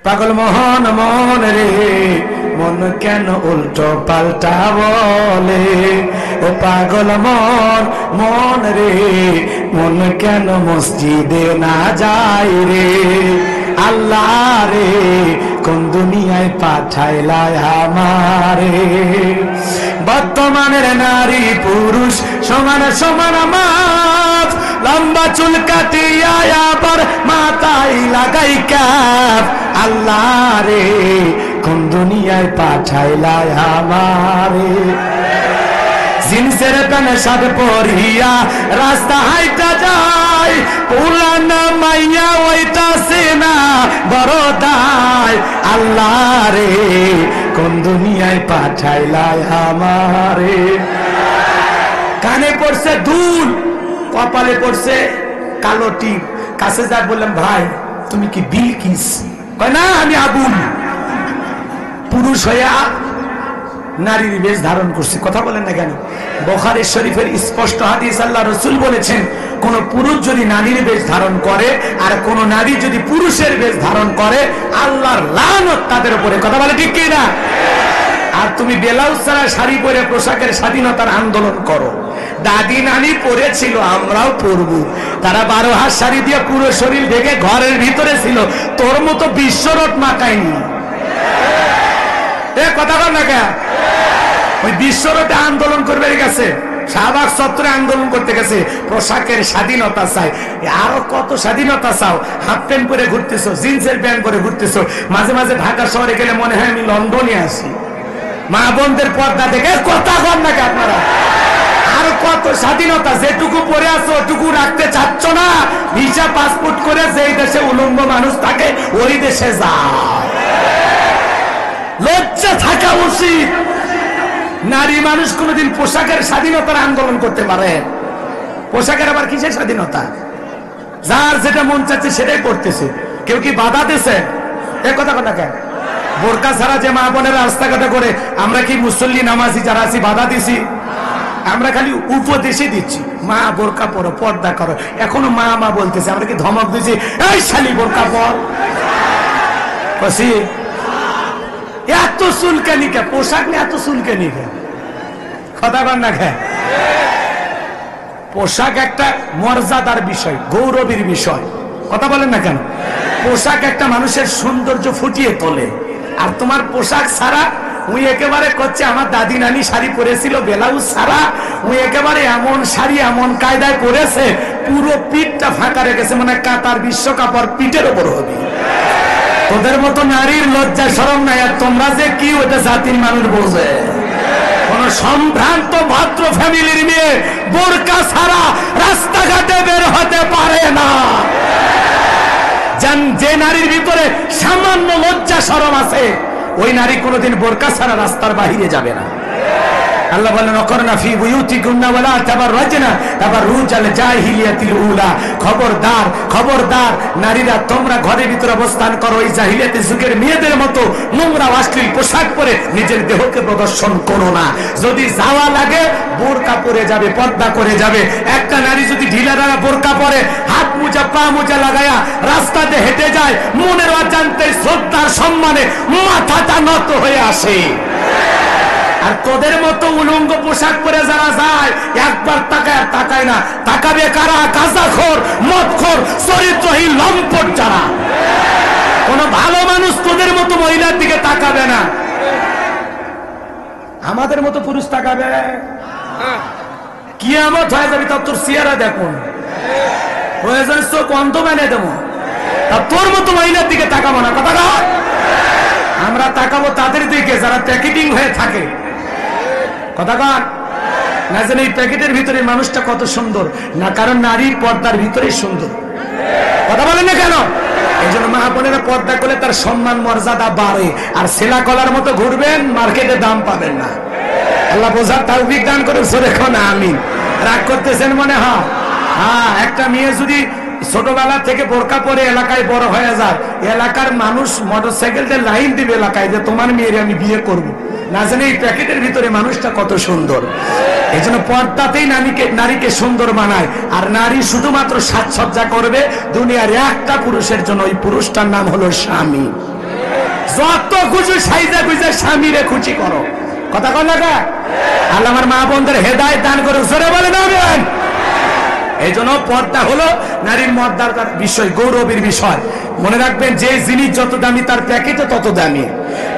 পাগল মোহন মন রে মন কেন উল্টো পাল্টা বলে, ও পাগল মন মন রে মন কেন মসজিদে না যায় রে, আল্লাহ রে কোন দুনিয়ায় পাঠাইলা আমারে। বর্তমানের নারী পুরুষ সমান সমান মাপ, লম্বা চুল কাটিয়া আবার মাথায় লাগাই ক্যাপ, আল্লাহ রে কোন দুনিয়ায় পাঠাইলা আমারে। জিন্সের প্যান্ট শার্ট পরিয়া রাস্তা হাইটা যায়, পুরানা মাইয়া ওইটাছে না বড় দায়, আল্লাহ রে কোন দুনিয়ায় পাঠাইলা আমারে। কানে পড়ছে দুল, কপালে পড়ছে কালো টিপ, কাছে যা বললাম ভাই তুমি কি বিলকিস? কয় না আমি আগুন। পুরুষ হইয়া নারীর বেশ ধারণ করছে, কথা বলেন না কেন? বুখারী শরীফের স্পষ্ট হাদিস, আল্লাহ রাসূল বলেছেন কোন পুরুষ যদি নারীর বেশ ধারণ করে আর কোন নারী যদি পুরুষের বেশ ধারণ করে আল্লাহর লানত তাদের উপরে, কথা বলে ঠিক কি না? আর তুমি ব্লাউজ ছাড়া শাড়ি পরে পোশাকের স্বাধীনতার আন্দোলন করো। দাদি নানি পরেছিল, আমরাও পরব। তারা 12 হাত শাড়ি দিয়ে পুরো শরীর ঢেকে ঘরের ভিতরে ছিল, তোর মতো বিশ্বরোড মাকায়নি। কথা বল না কে? ওই বিশ্বরোডে আন্দোলন করবে গেছে, শাহবাগ চত্বরে আন্দোলন করতে গেছে, পোশাকের স্বাধীনতা চাই। আরো কত স্বাধীনতা চাও? হাফ প্যান্ট পরে ঘুরতেছো, জিন্সের প্যান্ট পরে ঘুরতেছো, মাঝে মাঝে ঢাকা শহরে গেলে মনে হয় আমি লন্ডনে আসি। মা বোনদের পর্দা দেখে কথা বল না কে আপনারা? আর কত স্বাধীনতা, যেটুকু পরে আছো ওটুকু রাখতে চাচ্ছ না। ভিসা পাসপোর্ট করে যেই দেশে উলঙ্গ মানুষ থাকে ওই দেশে যাও। লজ্জা থাকা উচিত। নারী মানুষ কোনদিন পোশাকের স্বাধীনতার আন্দোলন করতে পারে? পোশাকের আবার কিসের স্বাধীনতা? যার যেটা মন চাচ্ছে সেটাই করতেছে। কেউ কি বাধা দিছে? এ কথা কথা কেন? বোরকা ছাড়া যে মা বোনেরা রাস্তাঘাটে করে, আমরা কি মুসল্লি নামাজি যারা আছি বাধা দিছি? আমরা খালি উপদেশই দিচ্ছি, মা বোরকা পরো, পর্দা করো। এখনো মা মা বলতেছে, আমরা কি ধমক দিচ্ছি এই শালি বোরকা পর? এত চুলকানি কে? পোশাক নিয়ে এত চুলকানি কে? কথা বল না কে? পোশাক একটা মর্যাদার বিষয়, গৌরবের বিষয়, কথা বলেন না কেন? পোশাক একটা মানুষের সৌন্দর্য ফুটিয়ে তোলে। আর তোমার পোশাক ছাড়া উনি একেবারে করছে, আমার দাদি নানি শাড়ি পরেছিল ব্লাউজ ছাড়া, উনি একেবারে এমন শাড়ি এমন কায়দায় পরেছে পুরো পিঠটা ফাঁকা রেখেছে, মানে কাতার বিশ্বকাপ আর পিঠের ওপর হবে। তোদের মতো নারীর লজ্জা শরম নাই। আর তোমরা যে কি ওটা জাতির মানুষ বোঝে। কোন সম্ভ্রান্ত ভদ্র ফ্যামিলির মেয়ে বোরকা ছাড়া রাস্তাঘাটে বের হতে পারে না। যে নারীর ভিতরে সামান্য লজ্জা শরম আছে ওই নারী কোনোদিন বোরকা ছাড়া রাস্তার বাহিরে যাবে না। আল্লাহ বলেন অকরনা ফি বুয়ুতিকুন্না ওয়ালা তাবাররাজনা তাবাররুজাল জাহিলিয়াতিল উলা। খবরদার খবরদার নারীরা, তোমরা ঘরের ভিতরে অবস্থান করো ওই জাহিলিয়াতের যুগের মেয়েদের মতো নোংরা অশ্লীল পোশাক পরে নিজের দেহকে প্রদর্শন করো না। যদি যাওয়া লাগে বোরকা পরে যাবে, পর্দা করে যাবে। একটা নারী যদি ঢিলারা বোরকা পরে, হাত মোজা পা মোজা লাগায়া রাস্তাতে হেঁটে যায়, মনের অজান্তে শ্রদ্ধার সম্মানে মাথাটা নত হয়ে আসে। আর তোদের মতো উলঙ্গ পোশাক পরে যারা যায় একবার তাকায়, তাকায় না। তাকাবে কারা? গাঁজাখোর, মদখোর, চরিত্রহীন লম্পট যারা। কোন ভালো মানুষ তোদের মতো মহিলার দিকে তাকাবে না। আমাদের মতো পুরুষ তাকাবে? কিয়ামত হয়ে যাবে, তোর চেহারা দেখুন, প্রয়োজন চোখ অন্ধ বানিয়ে দেবো। তা তোর মতো মহিলার দিকে তাকাবো না। কথা বল। আমরা তাকাবো তাদের দিকে যারা প্যাকেটিং হয়ে থাকে। কথা কন না, যেন এই প্যাকেটের ভিতরে মানুষটা কত সুন্দর না, কারণ নারী পর্দার ভিতরে সুন্দর। কথা বলেন না কেন? এই জন্য মা বোনেরা পর্দা করলে তার সম্মান মর্যাদা বাড়ে। আর সেলা কলার মতো ঘুরবেন, মার্কেটে দাম পাবেন না। আল্লাহ বোঝার তৌফিক দান করে। দেখুন আমিন। রাগ করতেছেন মনে হয়? হ্যাঁ, একটা মেয়ে যদি ছোটবেলা থেকে বোরকা পরে এলাকায় বড় হয়ে যায়, এলাকার মানুষ মোটরসাইকেলতে লাইন দিবে এলাকায় যে তোমার মেয়েরে আমি বিয়ে করবো, না জানে এই প্যাকেটের ভিতরে মানুষটা কত সুন্দর। এই জন্য পর্দাতেই নারীকে সুন্দর বানায়। আর নারী শুধুমাত্র সাজসজ্জা করবে দুনিয়ার একটা পুরুষের জন্য, ওই পুরুষটার নাম হলো স্বামী। যত খুশি সাইজা খুঁজে স্বামীরে খুশি করো। কথা কন না? আল্লাহ আমার মা বোনদের হেদায়েত দান করে জোরে বলেন আমিন। এই জন্য পর্দা হলো নারীর মর্যাদার বিষয়, গৌরবের বিষয়। মনে রাখবেন, যে জিনিস যত দামি তার প্যাকেটও তত দামি।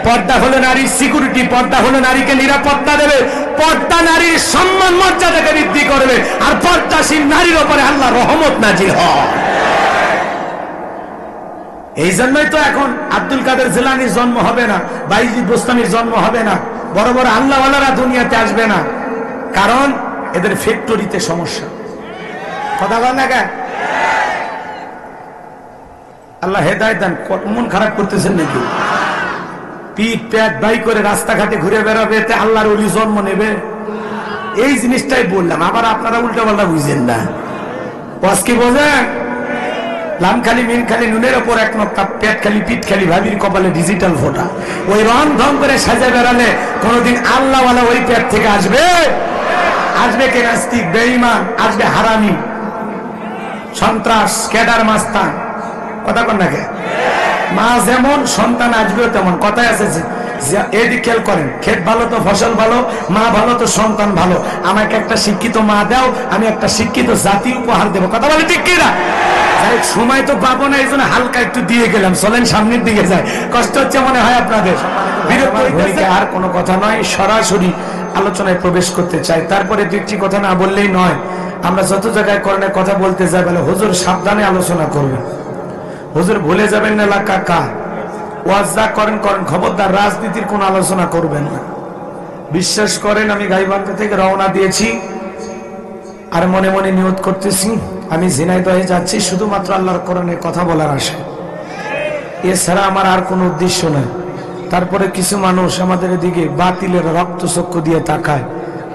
পর্দা হলো নারীর সিকিউরিটি, পর্দা হলো নারীকে নিরাপত্তা দেবে, পর্দা নারীর সম্মান মর্যাদাকে বৃদ্ধি করবে, আর পর্দাশীল নারীর উপরে আল্লাহর রহমত নাজিল হয়। এই জন্যই তো এখন আব্দুল কাদের জিলানির জন্ম হবে না, বাইজিদ বোস্তামির জন্ম হবে না, বড় বড় আল্লাহওয়ালারা দুনিয়াতে আসবে না, কারণ এদের ফ্যাক্টরিতে সমস্যা। কথা বল না কেন? আল্লাহ হেদায়েত দান। মন খারাপ করতেছেন নাকি? পিঠ প্যাট বাই করে রাস্তাঘাটে ঘুরে বেড়াবে, এতে আল্লাহর ওলি জন্ম নেবে? এই জিনিসটাই বললাম, আবার আপনারা উল্টা পাল্টা বুঝেন না। বস কি বোঝেন? লাম খালি মিন খালি নুনের ওপর এক নক্তা, পেট খালি পিঠ খালি, ভাবির কপালে ডিজিটাল ফোটা। ওই রং ঢং করে সাজা বেড়ালে কোনদিন আল্লাহওয়ালা ওই পেট থেকে আসবে? আসবে কে? নাস্তিক, বেঈমান, আসবে হারামি, সন্ত্রাস, ক্যাডার, মাস্তান। কথা কন না কে? মা যেমন সন্তান আসবেও তেমন। কথায় আছে এদিক খেয়াল করেন, ক্ষেত ভালো তো ফসল ভালো, মা ভালো তো সন্তান ভালো। আমাকে একটা শিক্ষিত মা দাও, আমি একটা শিক্ষিত জাতি উপহার দেবো। কথা বলে ঠিক কিনা? সময় তো পাবো না, এই জন্য হালকা একটু দিয়ে গেলাম। চলেন সামনের দিকে যায়। কষ্ট হচ্ছে মনে হয় আপনাদের? আর কোনো কথা নয়, সরাসরি আলোচনায় প্রবেশ করতে চাই। তারপরে দুইটি কথা না বললেই নয়। আমরা যত জায়গায় করণের কথা বলতে যাই, বলে হুজুর সাবধানে আলোচনা করবেন, হুজুর ভুলে যাবেন না এলাকা কা ওয়াজ যা করেন করেন, খবরদার রাজনীতির কোন আলোচনা করবেন না। বিশ্বাস করেন, আমি গাইবান্ধা থেকে রওনা দিয়েছি, আর মনে মনে নিয়ত করতেছি আমি ঝিনাইদহে যাচ্ছি শুধুমাত্র আল্লাহর কোরআনের কথা বলার আশায়, এছাড়া আমার আর কোনো উদ্দেশ্য নেই। তারপরে কিছু মানুষ আমাদের এদিকে বাতিলের রক্তচক্ষু দিয়ে তাকায়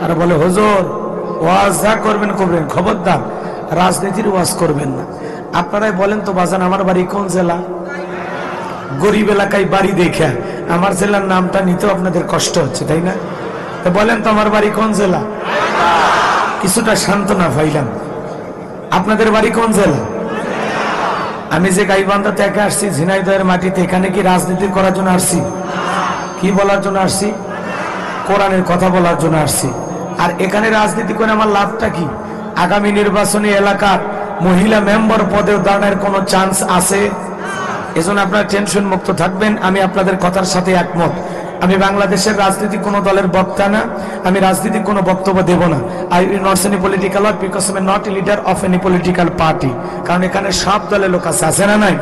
আর বলে, হুজুর ওয়াজ যা করবেন করবেন, খবরদার রাজনীতির ওয়াজ করবেন না। আপনারাই বলেন তো বাজান, আমার বাড়ি কোন জেলা? গরিব এলাকায় বাড়ি দেখে আমার জেলার নামটা নিতেও আপনাদের কষ্ট হচ্ছে, তাই না? তো বলেন তো আমার বাড়ি কোন জেলা? কিছুটা সান্ত্বনা পাইলাম। আপনাদের বাড়ি কোন জেলা? আমি যে গাইবান্ধা থেকে আসছি, ঝিনাইদহের মাটিতে, এখানে কি রাজনীতি করার জন্য আসছি? কি বলার জন্য আসছি? কোরআনের কথা বলার জন্য আসছি। আর এখানে রাজনীতি করে আমার লাভটা কি? আগামী নির্বাচনী এলাকার মহিলা মেম্বার পদে দাঁড়ানোর কোনো চান্স আছে? এজন্য আপনারা টেনশন মুক্ত থাকবেন। আমি আপনাদের কথার সাথে একমত। আমি বাংলাদেশের রাজনীতি কোনো দলের বক্তা না, আমি রাজনীতি কোনো বক্তব্য দেব না। I will not any political work because I am not a leader of any political party. কারণ এখানে সব দলের লোক আছে না নাই?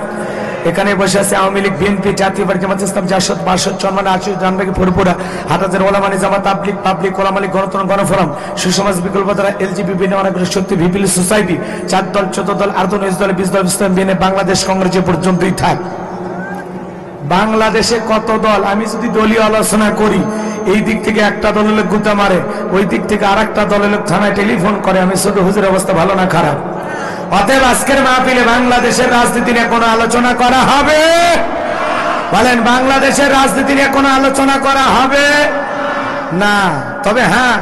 এখানে বসে আছে আওয়ামী লীগ, বিএনপি, জাতীয় পার্টি, জামাত ইসলাম, জাসদ, বাসদ, চরমানা, আশুষ, জানবাগি, ফুরপুরা, হাটাজার ওলামানি, জামাত, তাবলিগ, পাবলিক, ওলামা লীগ, গণতন্ত্র, গণফোরাম, সুসমাজ, বিকল্পধারা, এলজিবি, বিনামানাগ্রহ শক্তি, ভিপিল সোসাইটি, 4 দল, 14 দল, 8 দল, 19 দল, 20 দল, ইসলাম বিএনএ, বাংলাদেশ কংগ্রেস পর্যন্তই থাক। বাংলাদেশে কত দল? আমি যদি দলীয় আলোচনা করি, এই দিক থেকে একটা দলের লোক গুতা মারে, ওই দিক থেকে আর একটা দলের লোক থানায় টেলিফোন করে। আমি শুধু হুজুর অবস্থা ভালো না খারাপ? অতএব আজকের মাহফিলে বাংলাদেশের রাজনীতি নিয়ে কোনো আলোচনা করা হবে? বলেন, বাংলাদেশের রাজনীতি নিয়ে কোনো আলোচনা করা হবে না। তবে হ্যাঁ,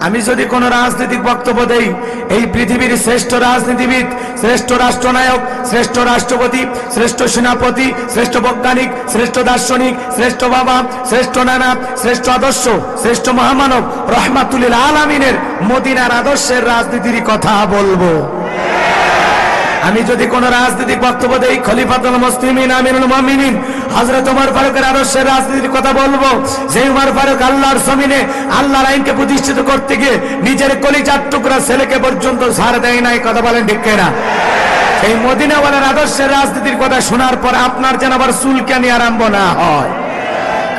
আমি যদি কোন রাজনৈতিক বক্তব্য দেই, এই পৃথিবীর শ্রেষ্ঠ রাজনীতিবিদ, শ্রেষ্ঠ রাষ্ট্রনায়ক, শ্রেষ্ঠ রাষ্ট্রপতি, শ্রেষ্ঠ সেনাপতি, শ্রেষ্ঠ বৈজ্ঞানিক, শ্রেষ্ঠ দার্শনিক, শ্রেষ্ঠ বাবা, শ্রেষ্ঠ নানা, শ্রেষ্ঠ আদর্শ, শ্রেষ্ঠ মহামানব রহমাতুল আলামিনের মদিনার আদর্শের রাজনীতির কথা বলবো। আমি যদি কোন রাজনৈতিক বক্তব্য দেই, খলিফাতুল মুসলিমিন আমিরুল মুমিনিন হযরত ওমর ফারুকের আদর্শের রাজনীতির কথা বলবো। যে ওমর ফারুক আল্লাহর জমিনে আল্লাহর আইনকে প্রতিষ্ঠিত করতে গিয়ে নিজের কলিজার টুকরা ছেলেকে পর্যন্ত ছাড় দেয় নাই। কথা বলেন ঠিক কিনা? এই মদিনাওয়ালার আদর্শের রাজনীতির কথা শোনার পর আপনার যেন আবার চুলকানি আরম্ভ না হয়।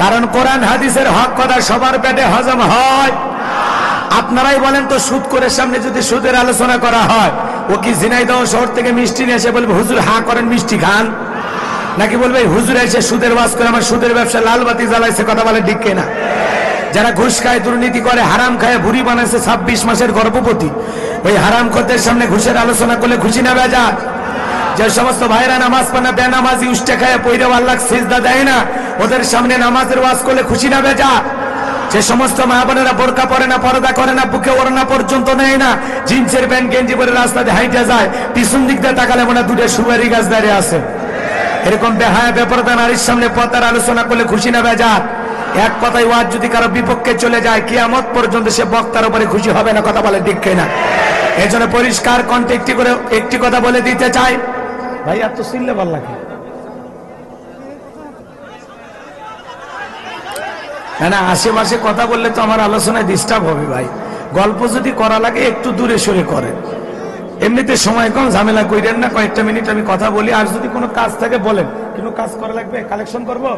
কারণ কোরআন হাদিসের হক কথা সবার পেটে হজম হয়। আপনারাই বলেন তো, সুদ করে সামনে যদি সুদের আলোচনা করা হয়, ও কি ঝিনাইদহ শহর থেকে মিষ্টি নিয়ে এসে বলবে হুজুর হা করেন মিষ্টি খান? নাকি বলবে হুজুর এসে সুদের ওয়াজ করে আমার সুদের ব্যবসা লালবাতি জ্বালাইছে? কথা বলে ঠিক কিনা? যারা ঘুষ খায়, দুর্নীতি করে, হারাম খায়, ভুড়ি বানাইছে 26 মাসের গর্ভবতী, ওই হারাম খদ্দের সামনে ঘুষের আলোচনা করলে খুশি না বেজার? যে সমস্ত ভাইরা নামাজ পড়ে না, বেনামাজি, উষ্টে খায়, পয়রা আল্লাহ সিজদা দেয় না, ওদের সামনে নামাজের ওয়াজ করলে খুশি না বেজার? যে সমস্ত মা বোনেরা বোরকা পরে না, পর্দা করে না, বুকে ওড়না পর্যন্ত নেয় না, জিন্সের প্যান্ট গেঞ্জি পরে রাস্তাতে হাইটে যায়, পিছন দিক দিয়ে তাকালে মনে দুটো সুপারি গাছ দাঁড়িয়ে আছে। এরকম বেহায়া বেপরদা নারীর সামনে পর্দার আলোচনা করলে খুশি না বেজার? এক কথায় ওয়াজ যদি কারো বিপক্ষে চলে যায় কিয়ামত পর্যন্ত সে বক্তার উপরে খুশি হবে না, কথা বলে ঠিক কিনা? এই জন্য পরিষ্কার কণ্ঠে একটি কথা বলে দিতে চাই ভাই, আর তো চিনলে ভালো লাগে না, আশেপাশে কথা বললে তো আমার আলোচনায় ডিস্টার্ব হবে ভাই। গল্প যদি করা লাগে একটু দূরে সরে করেন, এমনিতে সময় কম, ঝামেলা কইরেন না, কয়েকটা মিনিট আমি কথা বলি। আর যদি কোনো কাজ থাকে বলেন, কোনো কাজ করা লাগবে, কালেকশন করবো।